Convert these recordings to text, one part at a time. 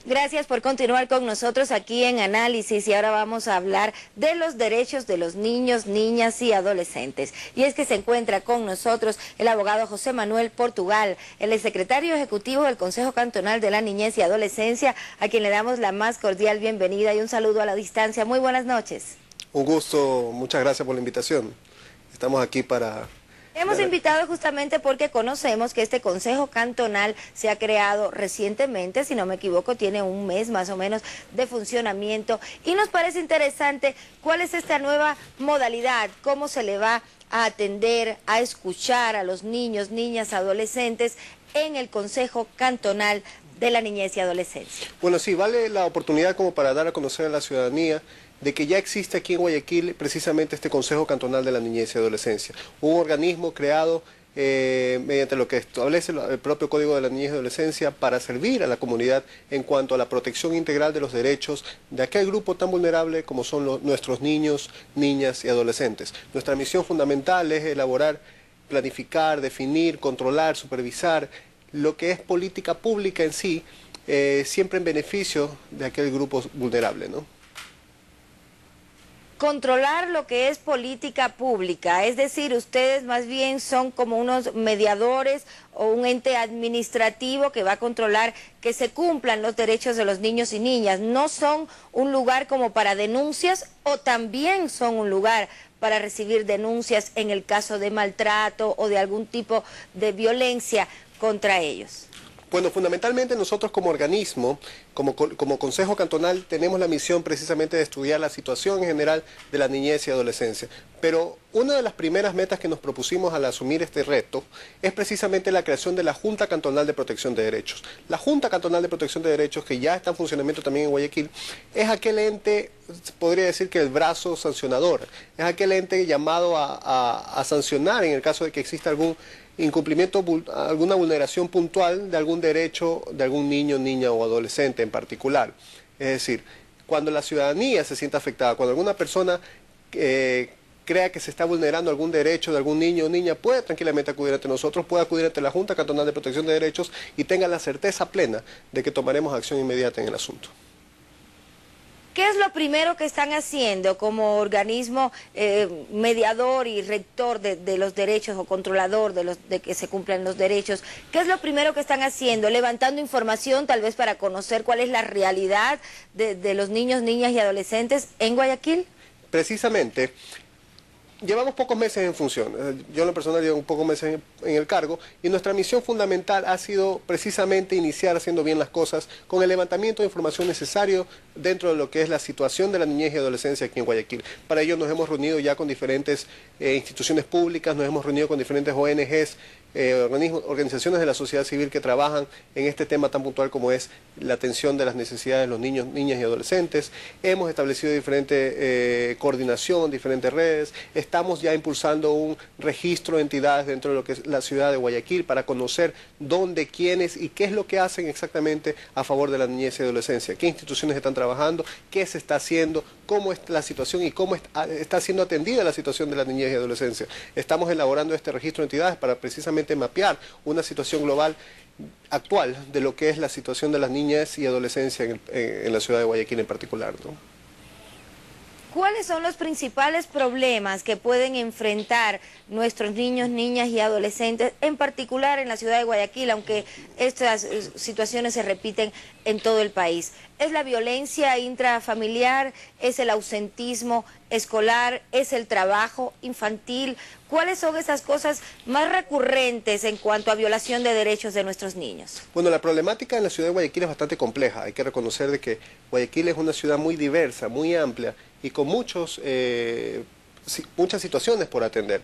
Gracias por continuar con nosotros aquí en Análisis y ahora vamos a hablar de los derechos de los niños, niñas y adolescentes. Y es que se encuentra con nosotros el abogado José Manuel Portugal, el secretario ejecutivo del Consejo Cantonal de la Niñez y Adolescencia, a quien le damos la más cordial bienvenida y un saludo a la distancia. Muy buenas noches. Un gusto, muchas gracias por la invitación. Estamos aquí para... Hemos invitado justamente porque conocemos que este Consejo Cantonal se ha creado recientemente, si no me equivoco, tiene un mes más o menos de funcionamiento y nos parece interesante cuál es esta nueva modalidad, cómo se le va a atender, a escuchar a los niños, niñas, adolescentes en el Consejo Cantonal de la Niñez y Adolescencia. Bueno, sí, vale la oportunidad como para dar a conocer a la ciudadanía de que ya existe aquí en Guayaquil precisamente este Consejo Cantonal de la Niñez y Adolescencia, un organismo creado mediante lo que establece el propio Código de la Niñez y Adolescencia para servir a la comunidad en cuanto a la protección integral de los derechos de aquel grupo tan vulnerable como son nuestros niños, niñas y adolescentes. Nuestra misión fundamental es elaborar, planificar, definir, controlar, supervisar lo que es política pública en sí, siempre en beneficio de aquel grupo vulnerable, ¿no? Controlar lo que es política pública, es decir, ustedes más bien son como unos mediadores o un ente administrativo que va a controlar que se cumplan los derechos de los niños y niñas. ¿No son un lugar como para denuncias o también son un lugar para recibir denuncias en el caso de maltrato o de algún tipo de violencia contra ellos? Bueno, fundamentalmente nosotros como organismo, como Consejo Cantonal, tenemos la misión precisamente de estudiar la situación en general de la niñez y adolescencia. Pero una de las primeras metas que nos propusimos al asumir este reto es precisamente la creación de la Junta Cantonal de Protección de Derechos. La Junta Cantonal de Protección de Derechos, que ya está en funcionamiento también en Guayaquil, es aquel ente, podría decir que el brazo sancionador, es aquel ente llamado a sancionar en el caso de que exista algún incumplimiento, alguna vulneración puntual de algún derecho de algún niño, niña o adolescente en particular. Es decir, cuando la ciudadanía se sienta afectada, cuando alguna persona crea que se está vulnerando algún derecho de algún niño o niña, puede tranquilamente acudir ante nosotros, puede acudir ante la Junta Cantonal de Protección de Derechos y tenga la certeza plena de que tomaremos acción inmediata en el asunto. ¿Qué es lo primero que están haciendo como organismo mediador y rector de los derechos o controlador de que se cumplan los derechos? ¿Qué es lo primero que están haciendo? ¿Levantando información tal vez para conocer cuál es la realidad de los niños, niñas y adolescentes en Guayaquil? Precisamente. Llevamos pocos meses en función, yo en lo personal llevo pocos meses en el cargo y nuestra misión fundamental ha sido precisamente iniciar haciendo bien las cosas con el levantamiento de información necesario dentro de lo que es la situación de la niñez y adolescencia aquí en Guayaquil. Para ello nos hemos reunido ya con diferentes instituciones públicas, nos hemos reunido con diferentes ONGs, organizaciones de la sociedad civil que trabajan en este tema tan puntual como es la atención de las necesidades de los niños, niñas y adolescentes. Hemos establecido diferente coordinación, diferentes redes. Estamos ya impulsando un registro de entidades dentro de lo que es la ciudad de Guayaquil para conocer dónde, quiénes y qué es lo que hacen exactamente a favor de la niñez y adolescencia, qué instituciones están trabajando, qué se está haciendo, cómo es la situación y cómo está siendo atendida la situación de la niñez y adolescencia. Estamos elaborando este registro de entidades para precisamente mapear una situación global actual de lo que es la situación de las niñas y adolescencia en la ciudad de Guayaquil en particular, ¿no? ¿Cuáles son los principales problemas que pueden enfrentar nuestros niños, niñas y adolescentes, en particular en la ciudad de Guayaquil, aunque estas situaciones se repiten en todo el país? ¿Es la violencia intrafamiliar? ¿Es el ausentismo escolar? ¿Es el trabajo infantil? ¿Cuáles son esas cosas más recurrentes en cuanto a violación de derechos de nuestros niños? Bueno, la problemática en la ciudad de Guayaquil es bastante compleja. Hay que reconocer de que Guayaquil es una ciudad muy diversa, muy amplia y con muchas situaciones por atender.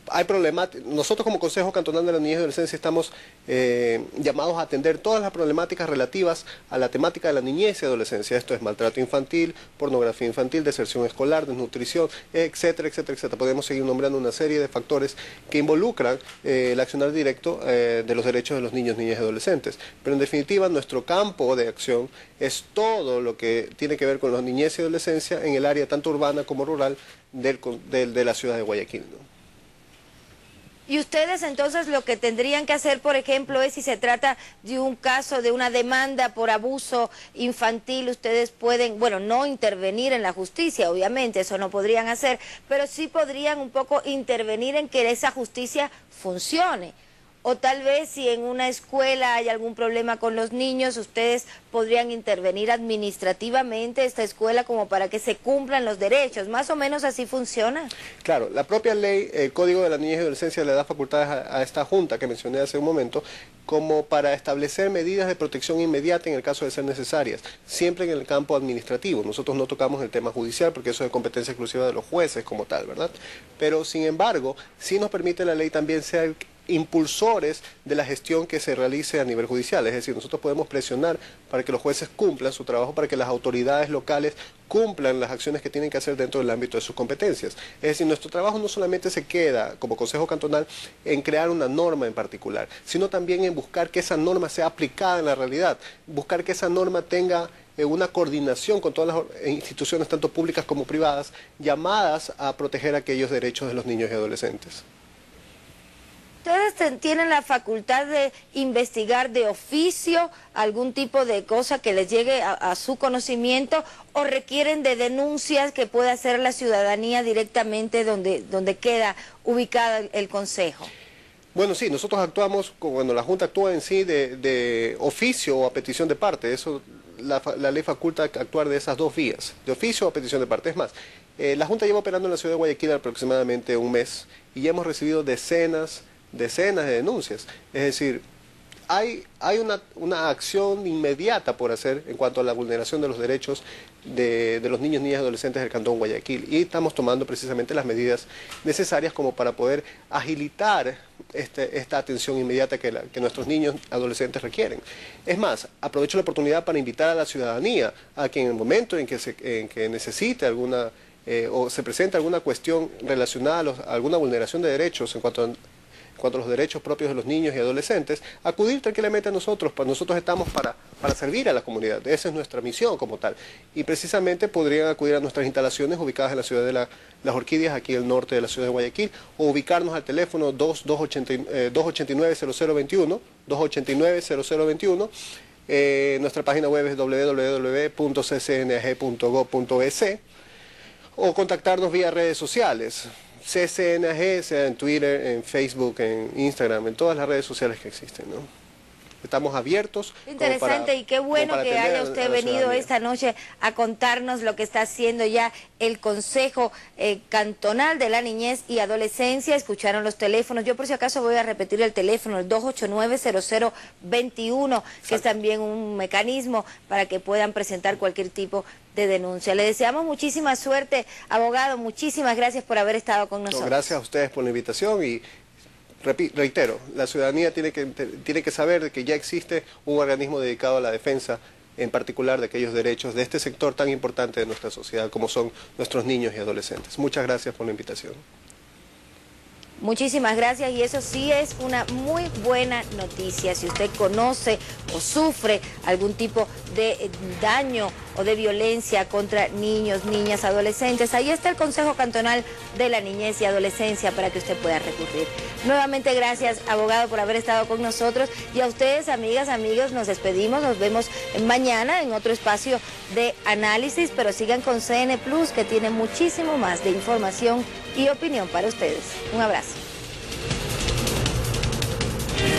Hay nosotros como Consejo Cantonal de la Niñez y Adolescencia estamos llamados a atender todas las problemáticas relativas a la temática de la niñez y adolescencia. Esto es maltrato infantil, pornografía infantil, deserción escolar, desnutrición, etcétera, etcétera, etcétera. Podemos seguir nombrando una serie de factores que involucran el accionar directo de los derechos de los niños, niñas y adolescentes. Pero en definitiva nuestro campo de acción es todo lo que tiene que ver con la niñez y adolescencia en el área tanto urbana como rural de la ciudad de Guayaquil, ¿no? Y ustedes entonces lo que tendrían que hacer, por ejemplo, es si se trata de un caso de una demanda por abuso infantil, ustedes pueden, bueno, no intervenir en la justicia, obviamente, eso no podrían hacer, pero sí podrían un poco intervenir en que esa justicia funcione. O tal vez si en una escuela hay algún problema con los niños, ustedes podrían intervenir administrativamente esta escuela como para que se cumplan los derechos. ¿Más o menos así funciona? Claro, la propia ley, el Código de la Niñez y Adolescencia le da facultades a esta Junta que mencioné hace un momento, como para establecer medidas de protección inmediata en el caso de ser necesarias, siempre en el campo administrativo. Nosotros no tocamos el tema judicial porque eso es de competencia exclusiva de los jueces como tal, ¿verdad? Pero sin embargo, sí nos permite la ley también ser impulsores de la gestión que se realice a nivel judicial, es decir, nosotros podemos presionar para que los jueces cumplan su trabajo, para que las autoridades locales cumplan las acciones que tienen que hacer dentro del ámbito de sus competencias. Es decir, nuestro trabajo no solamente se queda como Consejo Cantonal en crear una norma en particular, sino también en buscar que esa norma sea aplicada en la realidad, buscar que esa norma tenga una coordinación con todas las instituciones, tanto públicas como privadas, llamadas a proteger aquellos derechos de los niños y adolescentes. ¿Ustedes tienen la facultad de investigar de oficio algún tipo de cosa que les llegue a su conocimiento o requieren de denuncias que pueda hacer la ciudadanía directamente donde queda ubicado el Consejo? Bueno, sí, nosotros actuamos, cuando la Junta actúa en sí de oficio o a petición de parte, eso la ley faculta actuar de esas dos vías, de oficio o a petición de parte. Es más, la Junta lleva operando en la ciudad de Guayaquil aproximadamente un mes y ya hemos recibido decenas de denuncias. Es decir, hay una acción inmediata por hacer en cuanto a la vulneración de los derechos de los niños, niñas y adolescentes del Cantón Guayaquil, y estamos tomando precisamente las medidas necesarias como para poder agilitar esta atención inmediata que nuestros niños y adolescentes requieren. Es más, aprovecho la oportunidad para invitar a la ciudadanía a que en el momento en que necesite alguna o se presente alguna cuestión relacionada a alguna vulneración de derechos en cuanto a los derechos propios de los niños y adolescentes, acudir tranquilamente a nosotros, pues nosotros estamos para servir a la comunidad, esa es nuestra misión como tal, y precisamente podrían acudir a nuestras instalaciones ubicadas en la ciudad de Las Orquídeas, aquí al norte de la ciudad de Guayaquil, o ubicarnos al teléfono 289-0021, 289-0021, nuestra página web es www.ccnag.gov.es, o contactarnos vía redes sociales, CCNAG, sea en Twitter, en Facebook, en Instagram, en todas las redes sociales que existen, ¿no? Estamos abiertos. Interesante y qué bueno que haya usted venido esta noche a contarnos lo que está haciendo ya el Consejo Cantonal de la Niñez y Adolescencia. Escucharon los teléfonos. Yo por si acaso voy a repetir el teléfono, el 289-0021, que es también un mecanismo para que puedan presentar cualquier tipo de denuncia. Le deseamos muchísima suerte, abogado. Muchísimas gracias por haber estado con nosotros. Gracias a ustedes por la invitación y reitero, la ciudadanía tiene que saber de que ya existe un organismo dedicado a la defensa, en particular de aquellos derechos de este sector tan importante de nuestra sociedad como son nuestros niños y adolescentes. Muchas gracias por la invitación. Muchísimas gracias, y eso sí es una muy buena noticia. Si usted conoce o sufre algún tipo de daño o de violencia contra niños, niñas, adolescentes, ahí está el Consejo Cantonal de la Niñez y Adolescencia para que usted pueda recurrir. Nuevamente gracias, abogado, por haber estado con nosotros, y a ustedes, amigas, amigos, nos despedimos, nos vemos mañana en otro espacio de análisis, pero sigan con CN Plus, que tiene muchísimo más de información y opinión para ustedes. Un abrazo.